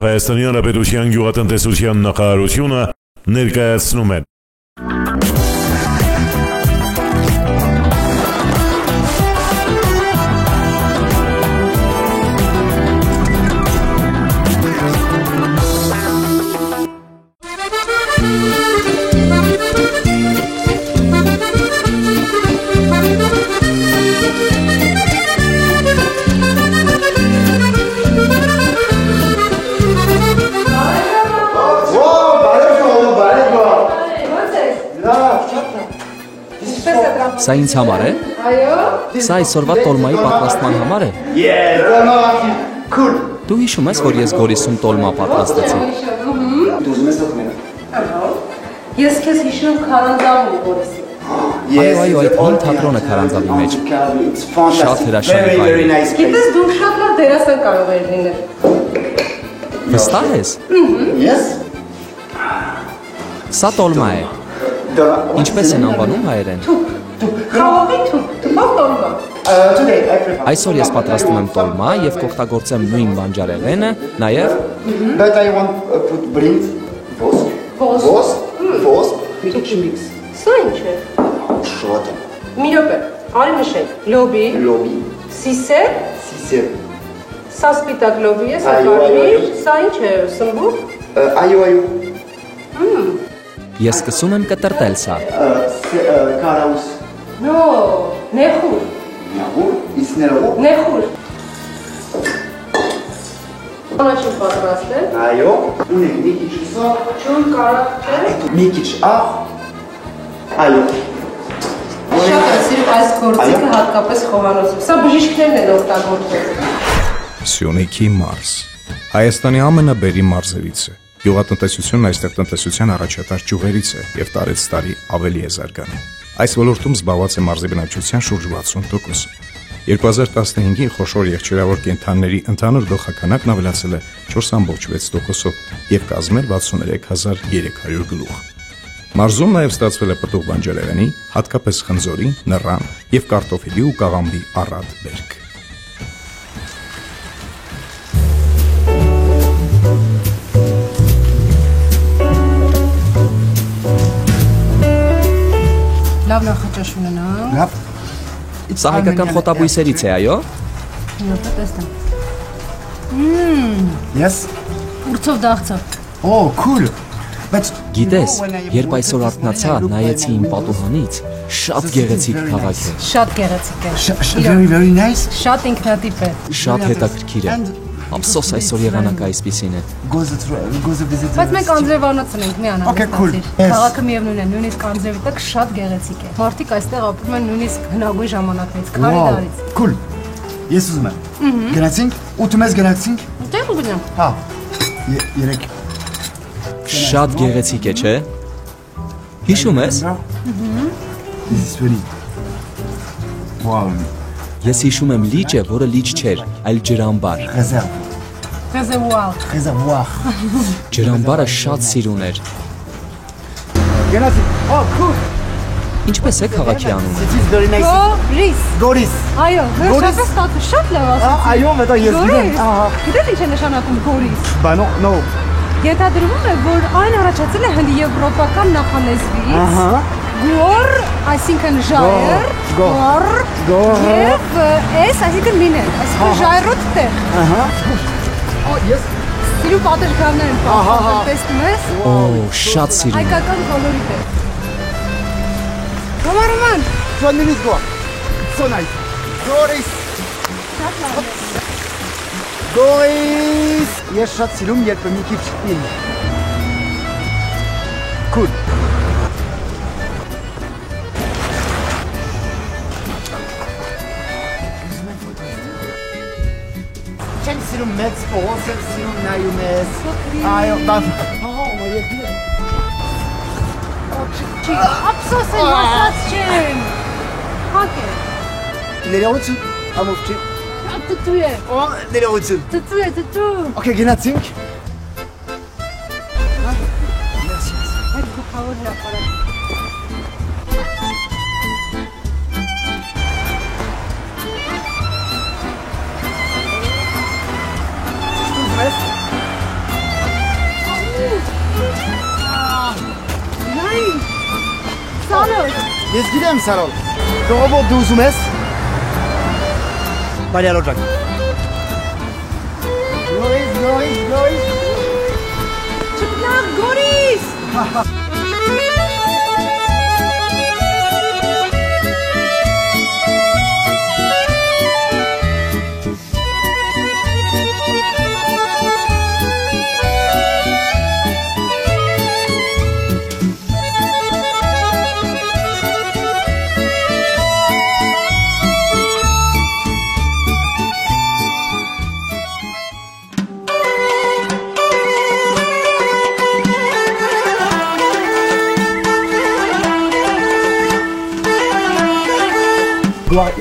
Հայաստանի Հանրապետության գյուղատնտեսության նախարարությունը ներկայացնում է Սա ինձ համար է։ Սա այսօրվա տոլմայի պատրաստման համար է։ Դու հիշում ես, որ ես Գորիսում տոլմա պատրաստեցի։ Ես քեզ հիշում քարանձավում Գորիսի։ Այո, այդ հին թատրոնը քարանձավի մեջ։ Շատ հրաշալի վայր է։ Գիտես, դու շատ լավ դերասան կարող ես լինել։ Վստահ ես։ Սա տոլմա է։ Ինչպես են անվանում հայերեն։ Խաղողի թուփ տոլմա։ Այսօր ես պատրաստում եմ տոլմա եւ կօգտագործեմ նույն բանջարեղենը, նաեւ But I want to put blind vosk, mix. Սա ինչ է։ Շոտ, Մի րոպե, արի նշենք։ Լոբի, լոբի, սիսեր, սիսեր, սա սպիտակ լոբի է, սա Այո, կարմիր, այո։ սա ինչ է, սմբուր։ այո, ես սկսում եմ կտրտել սա։ կարաուս, No, նեխուր, նահուր, իսներով, նեխուր։ Առաջին պատրաստել, այո, ունենք մի քիչ սա, ջուր կարակ չէ։ մի քիչ աղ, այո, Շատ է սիրում այս գործիքը հատկապես խոհանոցում։ Սա բժիշկներն են օգտագործում։ Սյունիքի մարզ Հայաստանի ամենաբերի մարզերից է։ Գյուղատնտեսությունն այստեղ տնտեսության առաջատար ճյուղերից է եւ տարեց տարի ավելի է զարգանում։ Այս ոլորտում զբաղված է մարզի բնակչության շուրջ 60%-ը։ 2015-ին խոշոր եղջերավոր կենդանիների ընդհանուր գլխաքանակն ավելացել է 4.6%-ով եւ կազմել 63300 գլուխ։ Մարզում նաև ստացվել է պտուղ բանջարեղենի, հատկապես խնձորի, նռան եւ կարտոֆիլի ու կաղամբի առատ բերք։ Լավ նախաճաշ ունենանք։ լավ, Սա հայկական խոտաբույսերից է, այո։ Յոպե տեսնեմ։ yes, Ուրցով դաղցավ։ oh, cool, but Գիտես, երբ այսօր արթնացա, նայեցի իմ պատուհանից, շատ գեղեցիկ քաղաք է։ Շատ գեղեցիկ է։ very, very nice, Շատ ինքնատիպ է։ Շատ հետաքրքիր է։ Ափսոս այսօր եղանակը այսպիսին է։ goes a visit, Բայց մենք անձրևանոց ենք, մի Okay, cool. անհանգստացիր։ Yes. Քաղաքը միևնույն է, նույնիսկ անձրևի տակ շատ գեղեցիկ է։ Մարդիկ այստեղ ապրում են նույնիսկ հնագույն ժամանակներից, քարի wow, դարից։ cool, ես ուզում եմ, գնացինք, ուտում ես գնացինք, Դե ու գնամ։ հա, երեք, Շատ գեղեցիկ է, չէ։ Հիշում ես։ this is very, wow, Ես հիշում եմ լիճը, որը լիճ չէր, այլ ջրամբար։ réservoir, Ջրամբարը շատ սիրուն էր։ գնացինք, oh, cool, Ինչպես է քաղաքի անունը։ it is very nice, Գորիս։ Goris, Այո, վերջապես ստացու շատ լավ ասացի։ այո, մետա ես գիտեմ, ահա, Գիտես ինչ է նշանակում Գորիս։ բա no, Ենթադրվում է, որ այն առաջացել է հնդեվրոպական նախանեզվից։ ահա, Գոր, այսինքն ժայռ, գոր, եւ էս, այսինքն լինել, այսինքն ժայռոտ տեղ։ ահա, yes, Սիրու պատշգամբներ են պատմել, տեսնում ես։ Օ, շատ սիրուն։ Հայկական կոլորիտ է։ Ռոման, 20 minutes go, so nice, Goris, Goris, ես շատ սիրում, երբ մի քիչ իմ, cool, չեմ սիրում մեծ փողոց, եմ սիրում նայում ես, այո, բան, ափսոս եմ ասած չեմ։ Հակ է։ ներողություն, ամոք չի, Տտու է։ ներողություն, Տտու է, տտու։ okay, գնացինք, Այդ գլխավոր հրապարակ։ Սալոտ։ Ես գիտեմ Սարոլ։ Ժողովուրդ դու ուզում ես։ Բարյալոջակ։ Գորիս։ Չկնակ Գորիս։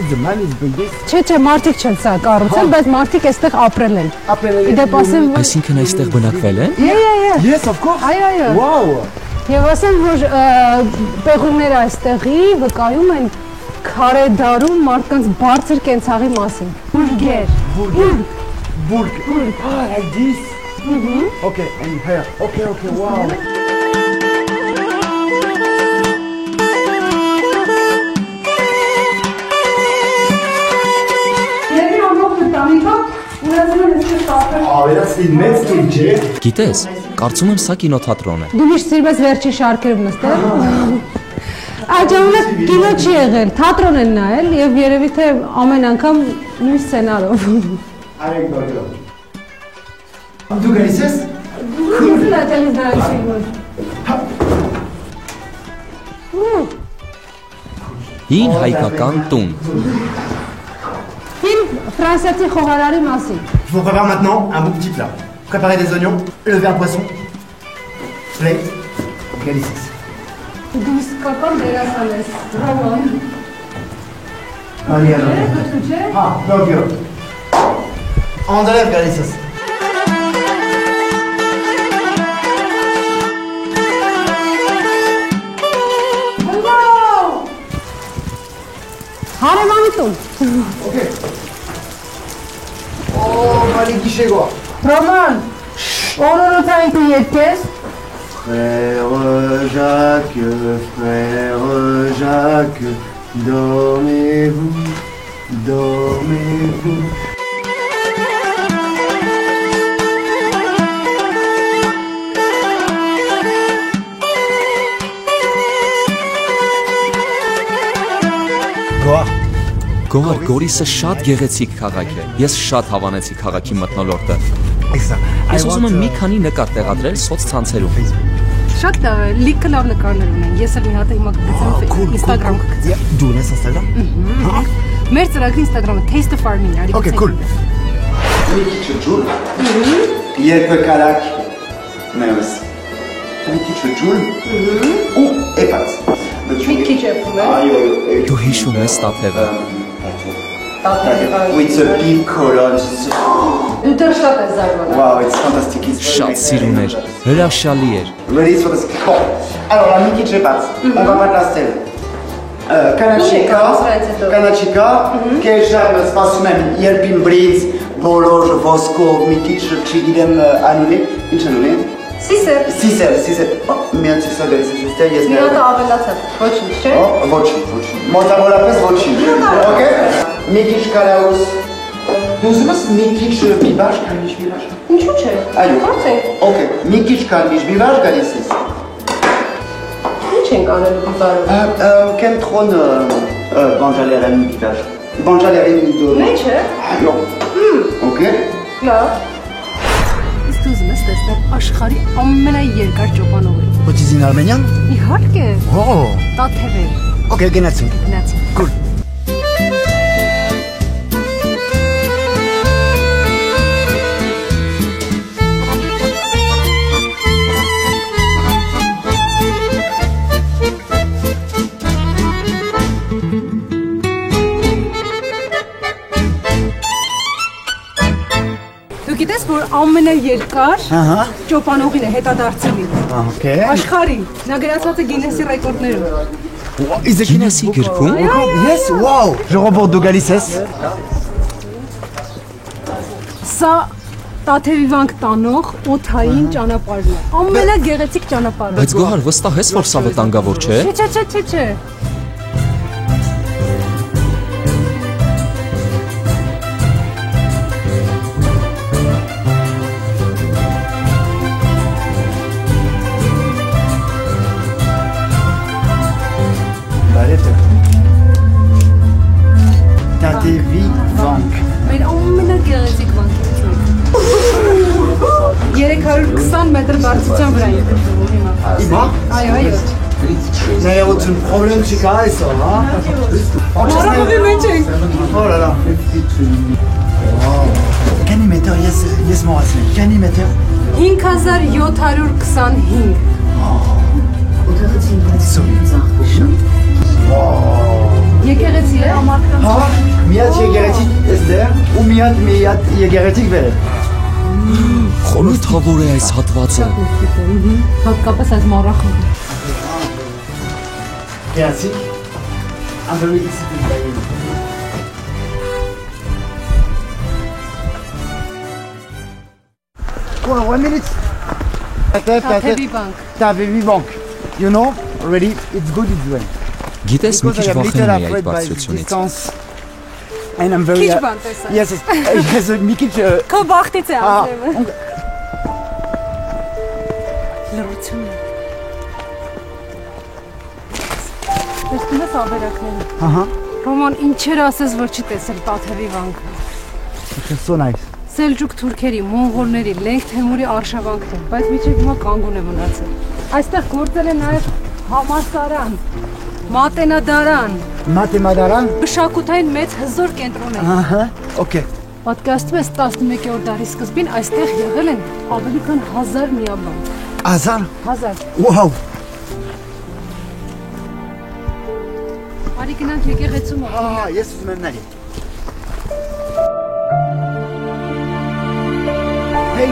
The man is building. Չէ, մարդիկ չեն սա կառուցել, բայց մարդիկ այստեղ ապրել են։ Դեպ ասեմ, որ Այսինքն այստեղ բնակվել են։ Yes, of course. Այո։ Wow. Եվ ասեմ, որ պեղումները այստեղի վկայում են քարե դարում մարդկանց բարձր կենցաղի մասին։ Բուրգեր։ Burg. Like this. Okay, and here. Okay, wow. Գիտես, կարծում եմ սա կինոթատրոն է։ Դու միշտ սիրում ես վերջի շարքերում նստել։ Այդ ժամանակ կինո չի եղել, թատրոն են նայել եւ երևի թե ամեն անգամ նույն սցենարով։ Դու գալիս ես։ Քույրն է տալիս նայել ֆիլմը։ Հին հայկական տուն։ Ֆիլմ ֆրանսիացի խոհարարի մասին։ Je vous prépare maintenant un beau petit plat. Préparez des oignons, le verre poisson, plate, galicis. Դու իսկական դերասան ես, Ռոման։ Allez, alors. Դու չէ։ Donc, André galicis. Հարևանի տուն։ Okay. Oh, allez, guichet quoi. Ռոման, օրորոցային տուն երկես։ Frère Jacques, dormez-vous. Գոհար, Գորիսը շատ գեղեցիկ քաղաք է։ Ես շատ հավանեցի քաղաքի մթնոլորտը։ Ես ուզում եմ մի քանի նկար տեղադրել սոցցանցերում։ Շատ լիքը լավ նկարներ ունեն։ Ես էլ մի հատ հիմա կգցեմ Instagram կգցեմ։ Դու ունես Instagram? Մեր ծրագրի Instagram-ը Taste of Armenia, արի։ Okay, cool. Մի քիչ ջուր։ Երկու կարակ մերս։ Մի քիչ ջուր։ Ու էպած։ Մի քիչ էփում է։ Այո, Դու հիշում ես Տաթևը։ with a big color. Դու դեռ շատ ես զարմանում։ Wow, it's fantastic. It's Շատ սիրուներ, հրաշալի էր։ Ready for this? Bon. Alors, la miki chepas. On va mettre la stèle. Kanachika, que j'aime spasmen, yerbim brinz, boloj, voskov, miki chigidem anule, inchanule. Siser. Oh, mi-am zis să găsesc este, este. Մի հատ ավելացա։ Ոչինչ, չէ։ Oh, voci. Mozzarella pes voci. Okay? Miki kalaus. Tu uzumas miki bibaș, kalniș bibaș. Ինչու՞ չէ։ Այո։ Գործենք։ Okay, miki kalniș bibaș galises. Ինչ ենք անելու բիբարով։ Կենտրոն բանջալերեն բիբար։ Բանջալերեն դու։ Մեջ է։ Այո։ Okay։ Լավ։ Իսկ դու ուզում ես տեսնել աշխարհի ամենաերկար ճոպանողը։ What is in Armenian? Իհարկե։ Oh. Տաթև է։ Okay, գնացինք։ Գնացինք։ Cool. Դու գիտես, որ ամենաերկար ճոպանողին է հետադարձելի։ Okay։ Աշխարհի։ Նա գրացված է Գինեսի ռեկորդներում։ Գինեսի գրքում։ Yes, wow. Je reborde de Galices. Սա Տաթևի վանք տանող օթային ճանապարհն է։ Ամենագեղեցիկ ճանապարհը։ Բայց Գոհար վստահ ես, որ սա վտանգավոր չէ։ Չէ։ Տաթևի վանք։ Մեր ամենագեղեցիկ վանքից մեկը։ 320 մետր բարձրության վրա է գտնվում հիմա։ Այո։ Ներողություն, խորհրդում չկա այսօր, հա։ Մարամովի մեջ ենք։ Հորալա։ Քանի մետր ես մոռացել, քանի մետր։ 5725։ Եկեղեցի է ամարտական։ Հա, միած եկեղեցի էստեղ ու միած եկեղեցի վեր։ Խորհրդավոր է այս հատվածը։ Հատկապես այս մառախը։ Merci. I'm very excited by you. Hold on 1 minute. Տաթևի վանք. You know, already, it's good it's well. Գիտես, մի քիչ վախենում էի այդ բարձրությունից։ And I'm very... Քիչ բան տեսա։ Yes, մի քիչ... Քո բախտից է ասեմ։ Լրություն է։ Տեսնում ես ավերակները։ Ահա։ Ռոման ինչեր ասես, որ չի տեսել Տաթևի վանքը։ So nice. Սելջուկ թուրքերի, մոնղոլների, Լենգ Թեմուրի արշավանքն է, բայց միջև հիմա կանգուն է մնացել։ Այստեղ գործել է նաև համալսարան, մատենադարան, մշակութային մեծ հզոր կենտրոն է։ Ահա, okay. Պատկերացնում ես 11-րդ դարի սկզբին այստեղ եղել են ավելի քան 1000 միաբան։ 1000։ 1000։ Wow. Արի գնանք եկեղեցու մոտ։ Ես ուզում եմ նայել։ Hey.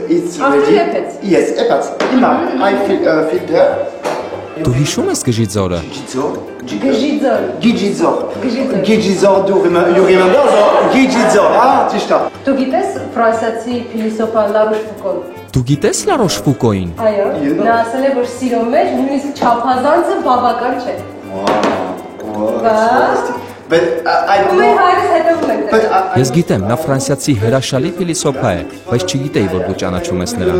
It's ready. Yes, epats. Ima, I filter. Դու հիշում ես Գժիձորը։ Գիջիձոր, դու remember Գիջիձոր, հա, ճիշտ է։ Դու գիտես ֆրանսիացի փիլիսոփա Լարուշ Ֆուկոն։ Դու գիտես Լարոշ Ֆուկոին։ Այո, նա ասել է, որ սիրո մեջ նույնիսկ չափազանցը բավական չէ։ But I don't know. Ես գիտեմ, նա ֆրանսիացի հրաշալի փիլիսոփա է, բայց չգիտեի, որ դու ճանաչում ես նրան։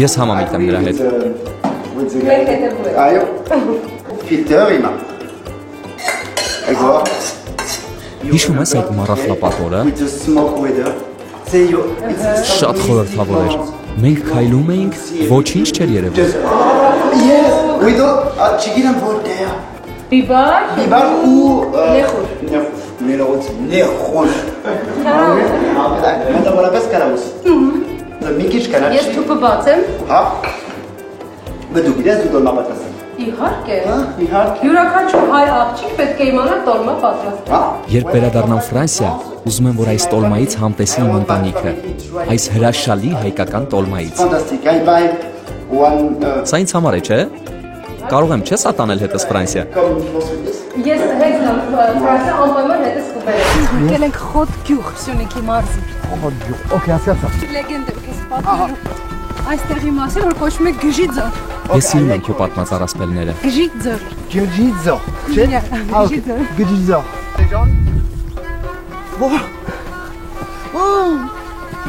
Ես համամիտ եմ նրա հետ։ Այո, ֆիլտր իմա։ Այո։ Հիշում ես այդ մառախլապատորը։ Շատ խորհրդավոր էր։ Մենք քայլում էինք, ոչինչ չէր երևում։ Yes, we don't չգիտեմ որտեղ։ Բիբար ու նեղուր։ Մոտավորապես կարամուս։ Մի քիչ կանաչ։ Ես թուփը բացեմ։ Հա։ Դու գիտես դու տոլմա պատրաստել։ Իհարկե։ Իհարկե։ Յուրաքանչյուր հայ աղջիկ պետք է իմանա տոլմա պատրաստել։ Հա։ Երբ վերադառնամ Ֆրանսիա, ուզում եմ, որ այս տոլմայից համտեսի իմ ընտանիքը, այս հրաշալի հայկական տոլմայից։ Fantastic. I buy one Սա ինձ համար է, չէ՞։ Կարող եմ չէ՞ սատանել հետս Ֆրանսիա։ come with this. Ես հետ Ֆրանսիա անպայման հետս կուպել եմ։ Եկել ենք Խոտ գյուղ Սյունիքի մարզի։ Խոտ գյուղ, օքեյ, ասացա։ Լեգենդ է, քեզ պատմելու։ Այստեղի մասին, որ կոչվում է Գժիձոր։ Ես սիրում եմ քո պատմած առասպելները։ Գժիձոր։ Գժիձոր։ Գժիձոր։ Գժիձոր։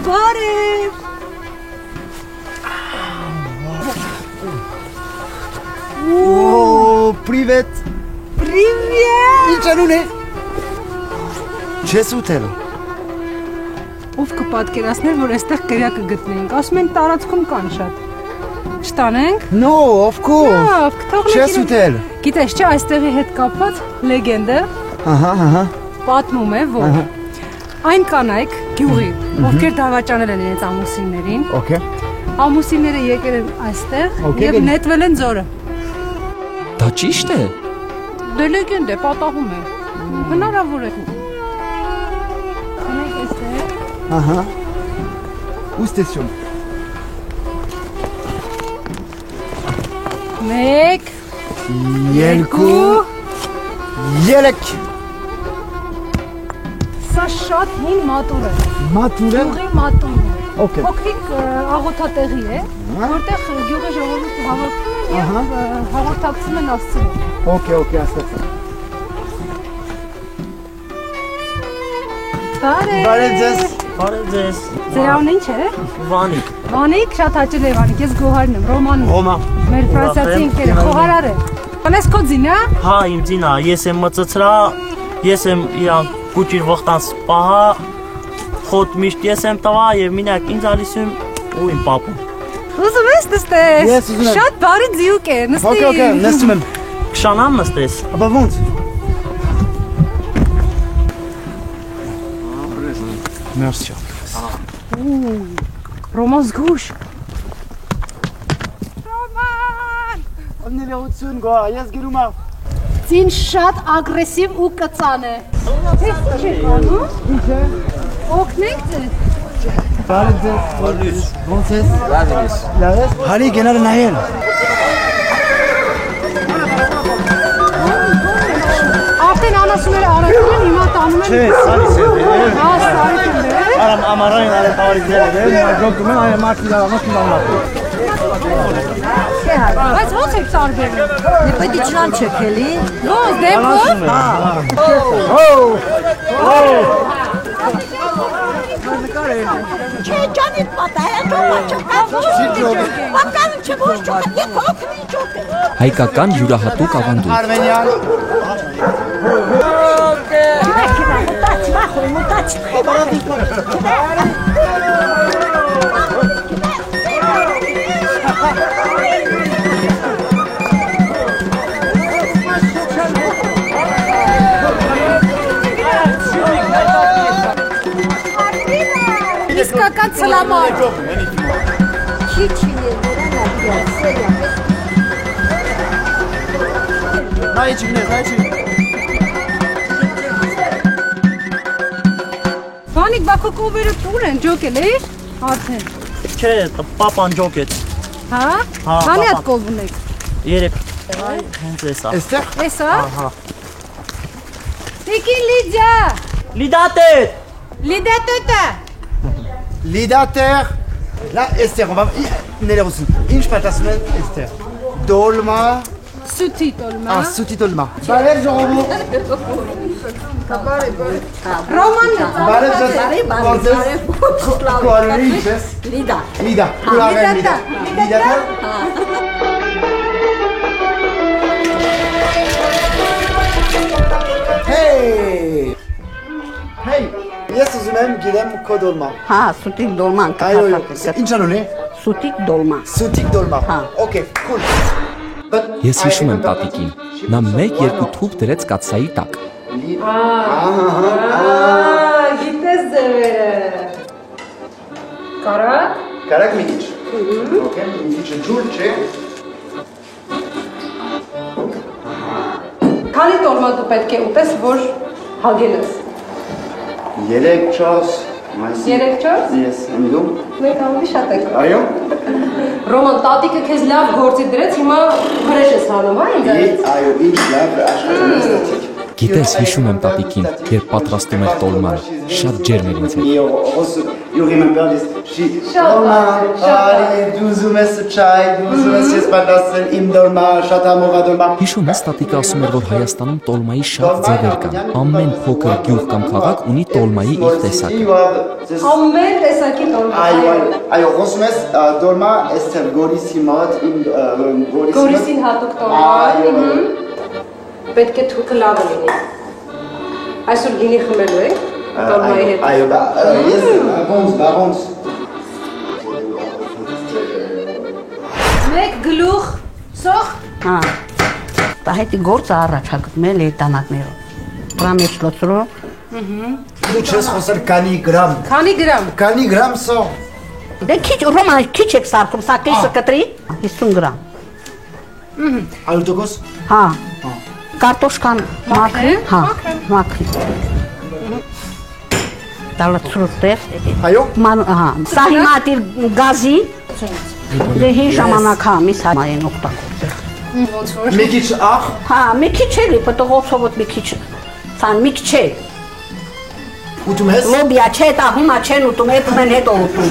Բարև։ Привет։ Привет։ Ինչ անուն է։ Չես ուտել։ Ով կպատկերացներ, որ այստեղ կրակը գտնենք։ Ասում են տարածքում կան շատ։ Չտանենք։ No, of course։ Լավ, կթողնենք։ Չես ուտել։ Գիտես, չէ, այստեղի հետ կապված լեգենդը Ահա։ պատմում է, որ այն կանայք գյուղի, ովքեր դավաճանել են իրենց ամուսիններին, Okay։ ամուսինները եկել են այստեղ Okay, եւ նետվել են ձորը։ Դա ճիշտ է։ Դե լեգենդ է, պատահում է։ Հնարավոր է։ Անեք այստեղ։ Ահա։ Ու ստեսյուն։ 1 2 3 Սա շատ հին մատուր է։ Մատուր է։ Գյուղի մատուր է։ Okay։ Փոքրիկ աղոթատեղի է, որտեղ գյուղի ժողովուրդը հաղորդակցում են Աստծուն։ Okay, ասացա։ Բարև ձեզ։ Բարև ձեզ։ Ձեր անունը ինչ է։ Վանիկ։ Վանիկ, շատ հաճելի է Վանիկ, ես Գոհարն եմ, Ռոմանն եմ։ Ռոմա։ Մեր ֆրանսիացի ընկերը, խոհարար է։ Անես քո ձինա։ Հա, իմ ձինա, ես եմ մծծրա, ես եմ իրան կուճիր վխտանց պահա, խոտ միշտ ես եմ տվա եւ մինակ ինձ ալիսում ու իմ պապուն։ Ուզում ես նստես։ Ես ուզում եմ։ Շատ բարի ձիուկ է, նստի։ Okay, նստում եմ։ Կշանամ նստես։ Ապա ոնց։ Merci։ Ռոման զգուշ։ Ներողություն գա, ես գերում եմ։ Ձին շատ ագրեսիվ ու կծան է։ Ես չեք անում։ Ինչ է։ Օգնենք ձեզ։ Բարև ձեզ։ Ոնց ես։ Լավ ես։ Հարի գնալ նայել։ Արդեն անասունները առաքել են, հիմա տանում են։ Չէ, սարից է։ Հա, սարից է։ Արամ ամառային արել տավարիքները դեր, մարգոկում են այը մարդի լավանոց իլավնապ։ Բայց ոնց եք ծարբերում։ Պետք է չան չքելի։ Ոնց, դեպքով։ Չէ, ջանիդ պատա է, ջոկա չկա, պատկանում չէ, ոչ ջոկա, եկ օգնի ջոկա։ Հայկական յուրահատուկ ավանդույթ։ Արմենյան։ Մտաց, Իսկական ցլամար։ Քիչին է դրան ապիացեյա։ Վանիկ, բակո կովերը տուր են, ջոկել է, արդեն։ Չէ, պապան ջոկեց։ Հա? Հա, Քանի հատ պապա։ կով ունեք։ 3 հենց էսա։ Էստեղ։ Էսա։ Ահա։ Տիկին Լիդիա։ Լիդատետ։ Լիդիա տետա։ Լիդատեր։ Լա էստեղ, ներողություն։ Ինչ պատասխան են էստեղ։ Դոլմա։ Սուտի տոլմա։ Սուտի դոլմա։ Բարև ժողովուրդ։ Ռոմանն է։ Բարև ձեզ։ Ոնց ես։ Կոալունի ինչ ես։ Լիդա։ Լիդա։ Ուրավ եմ Լիդա։ Լիդա։ Հեյ, ես ուզում եմ գիրեմ քո դոլմա։ Հա, սուտիկ դոլման Այո, կտակա։ ինչ անուն է։ Սուտիկ դոլմա։ Սուտիկ դոլմա։ Հա։ Okay, cool։ Ես հիշում եմ տատիկին։ Նա 1-2 թուփ դրեց կաթսայի տակ։ Գիտես ձևերը։ Կարա։ Կարակ մի քիչ։ Okay, մի քիչ ջուր չէ։ Քանի տոլմա դու պետք է ուտես, որ հագենես։ 3-4 3-4։ Yes, and you? Մեկ ավելի շատ եք։ Այո։ Ռոման, տատիկը քեզ լավ գործի դրեց, հիմա հրեշ ես հանում, հա ինձ։ Այո, ինչ լավ աշխատում ես տատիկ։ Գիտես, հիշում եմ տատիկին, երբ պատրաստում էր տոլմանը, շատ ջերմ էր ինձ հետ։ You remember this? Դու ուզում ես չայ, դու ուզում ես ես պատասխան իմ դորմա, շատ ամողա դորմա։ Հիշում ես, տատիկը ասում էր, որ Հայաստանում տոլմայի շատ ձևեր կան։ Ամեն փոքր գյուղ կամ քաղաք ունի տոլմայի իր տեսակը։ Ամեն տեսակի տոլմա։ Այո, խոսում ես դորմա էստեղ Գորիսի մոտ, իմ Գորիսին հատուկ տոլմա։ Պետք է թուքը լավը լինի։ Այսօր գինի խմելու եք տոլմայի հետ։ Այո, ես բաղոնց։ Մեկ գլուխ, սոխ։ Հա։ Դա հետի գործը առաջակմել է տանակներով։ Ռամեջ լոցրո։ Դու չես խոսել քանի գրամ։ Քանի գրամ։ Քանի գրամ սող։ Դե քիչ Ռոման քիչ եք սարքում, սա կեսը կտրի 50 գրամ։ Ալուտոկոս։ Հա։ Կարտոշկան մաքրի, հա, մաքրի։ Դալացրուտեր։ Այո։ Հա, սա հիմա դիր գազի։ Դե հի ժամանակ հա, միս համային օգտագործել։ Ոնց որ։ Մի քիչ աղ։ Հա, մի քիչ էլի, պտողոցովոտ մի քիչ։ Սան մի քիչ է։ Ուտում ես։ Լոբիա չէ, դա հիմա չեն ուտում, էփում են հետո ուտում։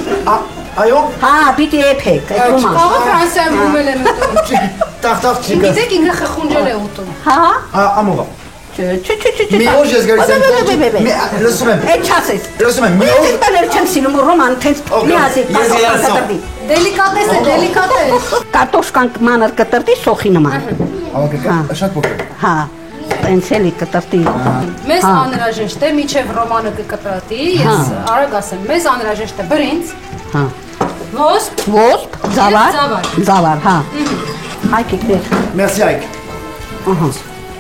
Այո։ Հա, պիտի էփեք, էփում։ Աղը Ֆրանսիայում ումել եմ ուտում։ Տախտախ չի գա։ Գիտեք ինքը խխունջել է ուտում։ Հա։ Ամողա։ Չէ։ Մի օր ես գալիս եմ։ Լսում եմ։ Այդ չասես։ Լսում եմ, մի օր։ Ես բաներ չեմ սիրում, Ռոման, թենց մի ասի, կարտոշկան կտրտի։ Դելիկատես է, դելիկատես։ Կարտոշկան մանր կտրտի սոխի նման։ Շատ փոքր։ Հա, տենց էլի կտրտի։ Մեզ անհրաժեշտ է, միջև Ռոմանը կկտրատի, ես արագ ասեմ, մեզ անհրաժեշտ է բրինձ, Հա։ ոսպ, Զավար, հա։ Հայկիկ դեր։ Մերսի այք։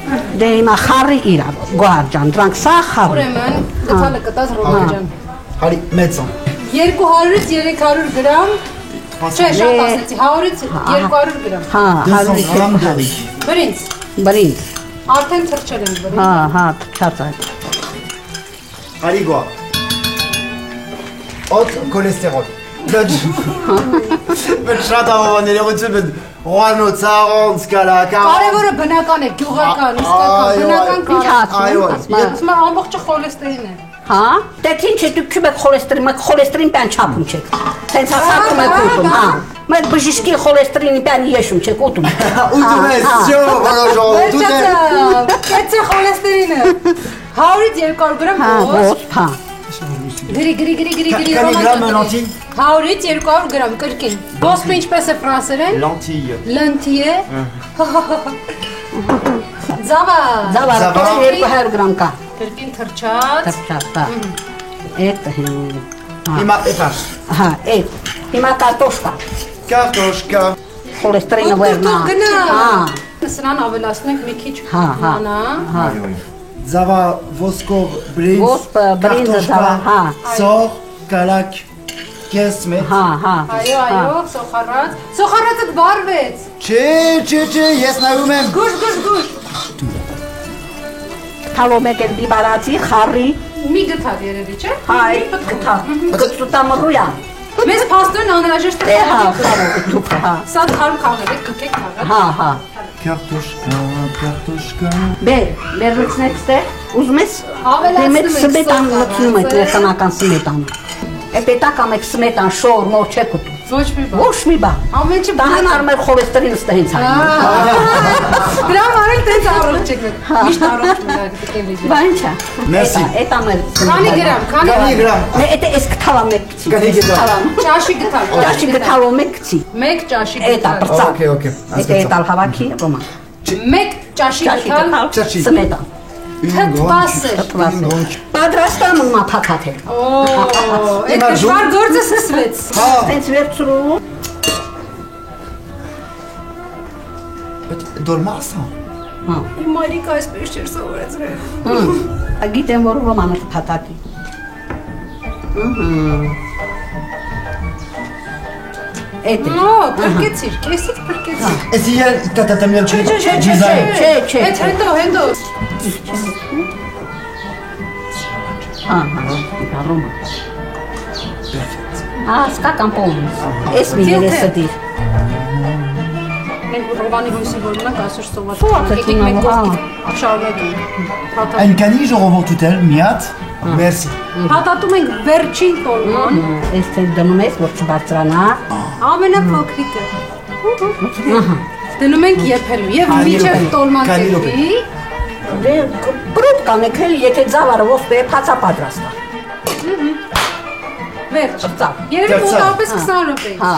Դե հիմա խառի իրա, գոհար ջան, դրանք սա խառի։ ուրեմն գտալը կտած Ռոման ջան։ Հարի մեծ են։ 200-ից 300 գրամ, չէ, շատ ասեցի, 100-ից 200 գրամ։ Հա, 100 Բրինձ, բրինձ։ արդեն թրջել եմ բրինձ։ Հա, թրջած այդ։ Հարի գոհ։ Օդ կոլեստերոլ։ Բայց շատ ավանների ողջույն Ռոանո ցարոնց կալակա։ Կարևորը բնական է, գյուղական, իսկական, բնական կարևոր։ Այո, Ասում եմ ամբողջը խոլեստերին է։ Հա, դե ինչ է դուք քիչ խոլեստերին բան չափում չեք։ Տենց ասացում եք ուտում, հա։ Մենք բժիշկի խոլեստերինի բան եշում չեք ուտում։ Ուտում ես, всё, որոշ ուտում ես։ Կեցե խոլեստերինը։ 100-ից 200 գրամ ոսպ։ Հա։ Գրի Քանի գրամ լանտիլ։ 100-ից 200 գրամ կրկին։ Ոսպը ինչպես է ֆրանսերեն։ Լանտիլ։ Լանտիե։ Զավար։ 200 գրամ կա։ Կրկին թրջած։ Թրջած, հա։ Էդ Հիմա էտաշ։ հա, էդ։ Հիմա կարտոշկա։ Կարտոշկա։ Խոլեստերինը վերնա։ Գնա։ Հա։ Սրան ավելացնենք մի քիչ։ Հա։ Զավա ոսկով բրինձ։ Ոսպը, բրինձը, զավա, հա։ Սող, կալակ, կես մեծ։ Հա։ Այո, սոխարած։ Սոխարածը վարվեց։ Չէ, ես նայում եմ։ Գուշ։ Թալոմեկ էլ դիբարացի, խառի։ Մի գտավ երևի, չէ։ Հա, այդ գտա։ Կծուտամռույա։ Մեզ փաստորեն անհրաժեշտ է։ Հա, խառը, հա։ Սա թարմ քաղել է, կկեք քաղել։ Հա։ Կարտոշկա։ Բեր լցնեք ստե, ուզում ես Ավելացնում դեմետ եք սմետան սոխը, լցնում եք նեխանական սմետան։ Է պետական եք սմետան, շոր, նոր չեք ուտում։ Ոչ մի բան։ Ոչ մի բան։ Ամեն ինչ Դա հնարում է խոլեստերինը ստե հենց այն։ Դրամ արել տենց առողջ եք։ Միշտ առողջ մնաք դեպի լիճ։ Բա ինչա։ Մերսի։ Էտա մեր։ Քանի գրամ, քանի գրամ։ Մե էտե էս գտալա մեկ գցի։ Քանի գրամ։ Ճաշի գտավ։ Ճաշի գտալո մեկ գցի։ Մեկ ճաշի Էտա գտավ։ բրծա։ Okay. Էտե էտալ հավաքի ռոման։ Մեկ ճաշի գտալ։ Ճաշի։ Սմետան։ Թթվասեր։ Պատրաստամ մա փաթաթել։ Օ, այդ դժվար գործը սկսվեց։ Տենց վերցրու։ Դորմասա։ Հա։ Իմ մայրիկը այսպես չէր սովորեցրել։ Գիտեմ որ ռոմանը փաթաթի։ Էդե։ Նո, փրկեցիր, կեսից փրկեցիր։ Էսի ել տատամիել չէ։ Չէ։ Այդ հետո։ Հա, ռոմա։ Սկա կամպոն։ Էս մի երեսը դիր։ Բանի հույսի որ մնանք այսօր սոված։ Եկեք մեկ կողքի շարունակենք։ Ein cani je revois tout elle, miat. Merci. Հատատում ենք վերջին տոլման։ Այս թե դնում ես որ չբարձրանա։ Ամենափոքրիկը։ Դնում ենք եփելու եւ միջև տոլման տեպի։ Դե պրոտ կանեք էլ եթե ծավալը ոսպե փածա պատրաստա։ Վերջ։ Երևի մոտավորապես 20 րոպե։ Հա։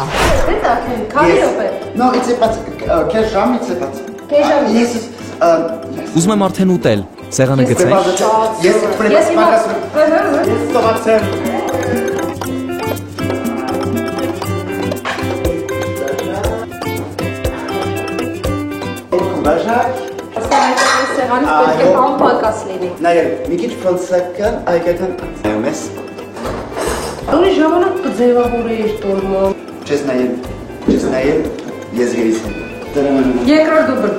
Դե տակեն, քանի րոպե։ Non, il s'est pas. Quel jam, il s'est pas. Quel jam? Ուզում եմ արդեն ուտել։ Սեղանը գցենք։ Yes, Սեղանից պետք է անպակաս լինի։ Նայել, մի քիչ ֆրանսական այգական այոմես։ Որի ժամանակ կձևավորեիր տոլման։ Չես նայել, ես գերիս եմ։ Երկրորդ դուբլ։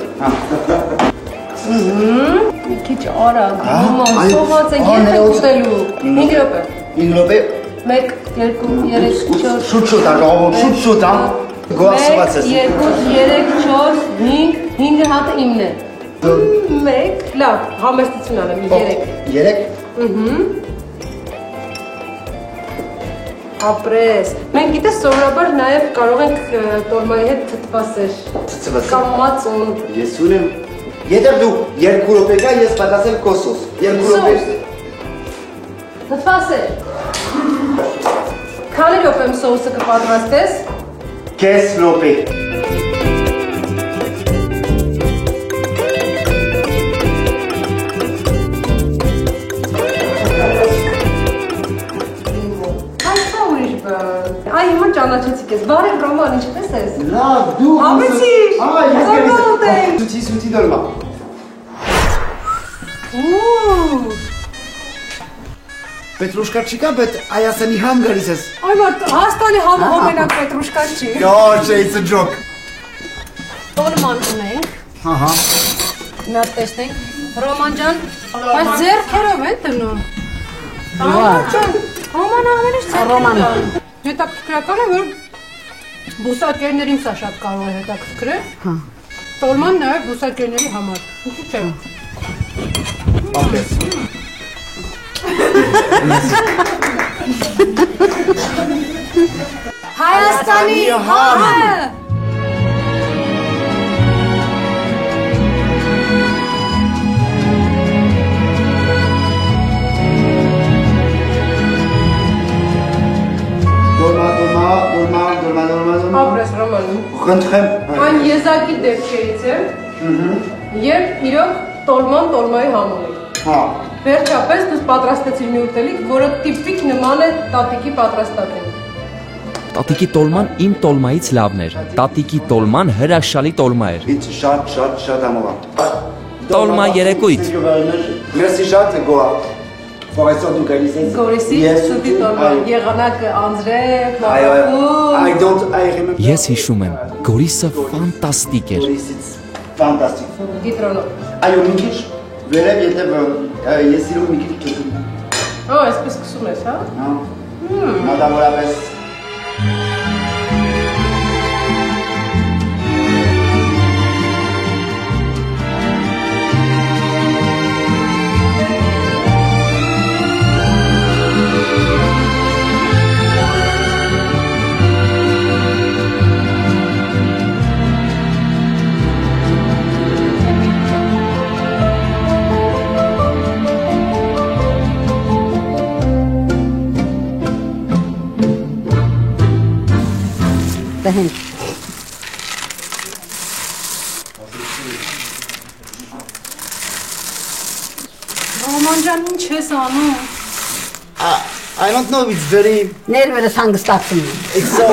Մի քիչ արագ, ոման, սողած ենք երբ եք ուտելու։ 5 րոպե։ 5 րոպե։ 1, 2, 3, 4։ Շուտ, շուտ, գոհ սոված ես։ 2, 3, 4, 5, 5 հատը իմն է։ 1, լավ, համեստություն անեմ, 3։ 3։ Ապրես։ Մենք գիտես սովորաբար նաև կարող ենք տոլմայի հետ թթվասեր կամ մածուն։ Ես ունեմ։ Եթե դու 2 րոպե գա, ես պատասել կոսոս։ 2 րոպե։ Թթվասեր։ Քանի րոպե սոուսը կպատրաստես։ 5 րոպե։ Այ հիմա ճանաչեցիք ես, բարև Ռոման, ինչպես ես։ Լավ, դու Համեցիր։ Սուտի դոլմա։ Պետրուշկա չկա, բայց Հայաստանի համ գալիս ես։ Այ մարդ, Հայաստանի համը ամենակ պետրուշկան չի։ Yo, it's a joke։ Տոլման ունենք։ Ահա։ Նա տեսնենք։ Ռոման ջան, բայց ձեռքերով է դնում։ Ռոման ամենից ձեռքերով։ Հետաքրքրական է, որ բուսակերներին սա շատ կարող է հետաքրքրել։ Հա։ Տոլման նաև բուսակերների համար։ Ինչու՞ չէ։ Ապրես։ Հայաստանի համը։ Դոլմա։ Ապրես Ռոման։ Խնդրեմ։ Այն եզակի դեպքերից է, երբ իրոք տոլմայի համ ունի։ Հա։ Վերջապես դուք պատրաստեցիր մի ուտելիք, որը տիպիկ նման է տատիկի պատրաստատին։ Տատիկի տոլման իմ տոլմայից լավն էր։ Տատիկի տոլման հրաշալի տոլմա էր։ It's շատ ամոռ։ Տոլմա երեկույթ։ Merci շատ գոհ։ Ֆորեստոր դու գալիս ես։ Գորիսի սուտի տոլմա, եղանակը անձրև, I remember։ Ես հիշում եմ, Գորիսը ֆանտաստիկ էր։ Ֆանտաստիկ։ Գիտրոնով։ Այո, մի քիչ վերև եթե ես սիրում մի քիչ ճուճու։ Այսպես սկսում ես, հա։ Հա։ Մոտավորապես Դահեն։ Ռոման ջան, ինչ ես անում։ I don't know, it's very Ներվերս հանգստացում եմ։ it's so